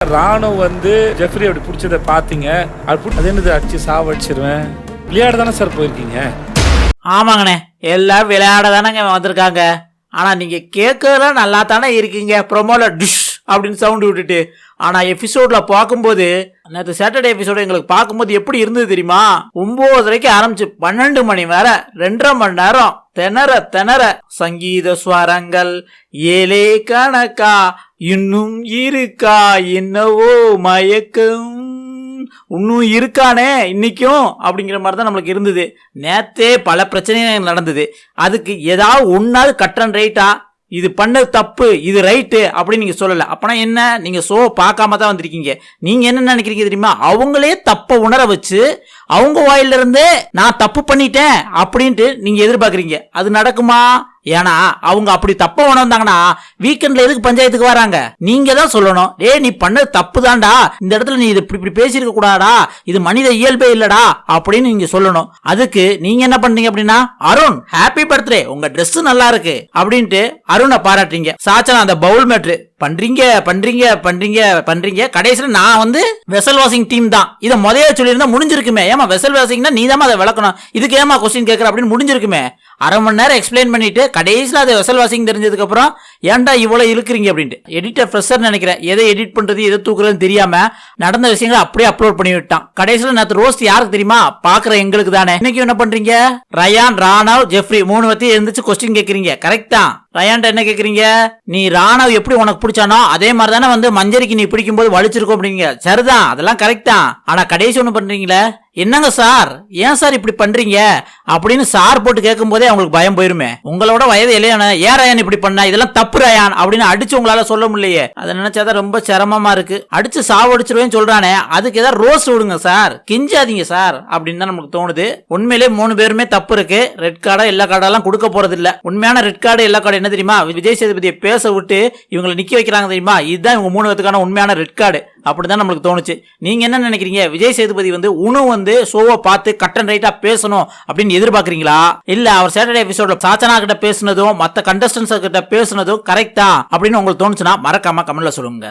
ராணு வந்து ஜெஃப்ரி அப்படி பிடிச்சதை பார்த்தீங்க. அது என்னது அடிச்சு சாவடிச்சிருவேன் விளையாட தானே சார் போயிருக்கீங்க? ஆமாங்கண்ணே, எல்லாம் விளையாட தானேங்க வந்திருக்காங்க. ஆனா நீங்க கேட்கறதுலாம் நல்லா தானே இருக்கீங்க. ப்ரொமோல டிஷ் அப்படின்னு சவுண்ட் விட்டுட்டு. ஆனா எபிசோட்ல பார்க்கும்போது, நேற்று சாட்டர்டே எபிசோட எங்களுக்கு பார்க்கும்போது எப்படி இருந்தது தெரியுமா? 9:30 ஆரம்பிச்சு 12 மணி வரை 2.5 மணி நேரம் திணற சங்கீத ஸ்வரங்கள் ஏலே கணக்கா இன்னும் இருக்கா என்னவோ மயக்கம் இன்னும் இருக்கானே இன்னைக்கும் அப்படிங்கிற மாதிரி தான் நம்மளுக்கு இருந்தது. நேத்தே பல பிரச்சனைகள் நடந்தது. அதுக்கு ஏதாவது ஒன்னாவது கட்டன் ரைட்டா இது பண்ணது தப்பு இது ரைட்டு அப்படின்னு நீங்க சொல்லல. அப்பனா என்ன, நீங்க ஷோ பார்க்காம தான் வந்திருக்கீங்க. நீங்க என்ன நினைக்கிறீங்க தெரியுமா? அவங்களே தப்ப உணர வச்சு அவங்க வாயில இருந்தே நான் தப்பு பண்ணிட்டேன் அப்படின்ட்டு நீங்க எதிர்பார்க்கறீங்க. அது நடக்குமா? ஏன்னா அவங்க அப்படி தப்ப உணர்ந்தாங்கன்னா வீக்கெண்ட்ல எதுக்கு பஞ்சாயத்துக்கு வராங்க? நீங்க தான் சொல்லணும், ஏ நீ பண்ணது தப்பு தான்டா, இந்த இடத்துல நீ இது இப்படி பேசியிருக்க கூடாதா, இது மனித இயல்பே இல்லடா அப்படின்னு நீங்க சொல்லணும். அதுக்கு நீங்க என்ன பண்ணீங்க அப்படின்னா, அருண் ஹாப்பி பர்த்டே, உங்க ட்ரெஸ் நல்லா இருக்கு அப்படின்ட்டு அருணை பாராட்டுறீங்க. சாச்சனா அந்த பவுல் மேட்ரு பண்றீங்க. கடைசியில் நான் வந்து வெசல் வாஷிங் டீம் தான், இதை முதல்ல சொல்லியிருந்தா முடிஞ்சிருக்குமே. ஏமா வெசல் வாஷிங்னா நீ தான் அதை விளக்கணும், இதுக்கு ஏமா கொஸ்டின் கேட்கற அப்படின்னு முடிஞ்சிருக்குமே. அரை மணி நேரம் எக்ஸ்பிளைன் பண்ணிட்டு கடைசியில் அது வெசல் வாஷிங் தெரிஞ்சதுக்கு அப்புறம் ஏன்டா இவ்வளவு இழுக்கிறீங்க அப்படின்ட்டு. எடிட்டர் ஃப்ரெஷர் நினைக்கிறேன், எதை எடிட் பண்றது எதை தூக்குறதுன்னு தெரியாம நடந்த விஷயங்களை அப்படியே அப்லோட் பண்ணி விட்டான். கடைசியில் நேற்று ரோஸ்ட் யாருக்கு தெரியுமா? பாக்குற எங்களுக்கு தானே. இன்னைக்கு என்ன பண்றீங்க? ரயான், ராணவ், ஜெஃப்ரி 3 பத்தி எழுந்துச்சு கொஸ்டின் கேட்கறீங்க. கரெக்ட் தான். ரயான்ட்ட என்ன கேக்குறீங்க? நீ ராணவ் எப்படி உனக்கு பிடிச்சானோ அதே மாதிரி தானே வந்து மஞ்சரிக்கு நீ பிடிக்கும் போது வலிச்சிருக்கோம் அப்படிங்க. சரிதான், அதெல்லாம் கரெக்ட் தான். ஆனா கடைசி ஒண்ணு பண்றீங்களே, என்னங்க சார், ஏன் சார் இப்படி பண்றீங்க அப்படின்னு சார் போட்டு கேட்கும் போதே அவங்களுக்கு பயம் போயிருமே. உங்களோட வயது இல்லையான ஏன் ரயான் இப்படி பண்ண, இதெல்லாம் தப்பு ரயான் அப்படின்னு அடிச்சு உங்களால சொல்ல முடியலையே. அதை நினைச்சாதான் ரொம்ப சிரமமா இருக்கு. அடிச்சு சாவடிச்சிருவேன்னு சொல்றானே, அதுக்கு ஏதாவது ரோஸ் விடுங்க சார், கிஞ்சாதீங்க சார் அப்படின்னு தான் நமக்கு தோணுது. உண்மையிலே 3 பேருமே தப்பு இருக்கு. ரெட் கார்டா எல்லா கார்டெல்லாம் கொடுக்க போறது இல்ல. உண்மையான ரெட் கார்டு எல்லா கார்டு என்ன தெரியுமா? விஜய் சேதுபதியை பேச விட்டு இவங்களை நிக்க வைக்கிறாங்க தெரியுமா? இதுதான் இவங்க 3 பேருக்கான உண்மையான ரெட் கார்டு அப்படிதான் நம்மளுக்கு தோணுச்சு. நீங்க என்ன நினைக்கிறீங்க? விஜய் சேதுபதி வந்து வந்து ஷோவை பார்த்து கட்டன் ரைட்டா பேசணும் அப்படின்னு எதிர்பார்க்கறீங்களா? இல்ல அவர் சாட்டர்டே எபிசோட்ல சாச்சனா கிட்ட பேசுனதும் மத்த கண்டஸ்டன்ஸ் கிட்ட பேசுனதும் கரெக்டா அப்படின்னு உங்களுக்கு தோணுச்சுன்னா மறக்காம கமெண்ட்ல சொல்லுங்க.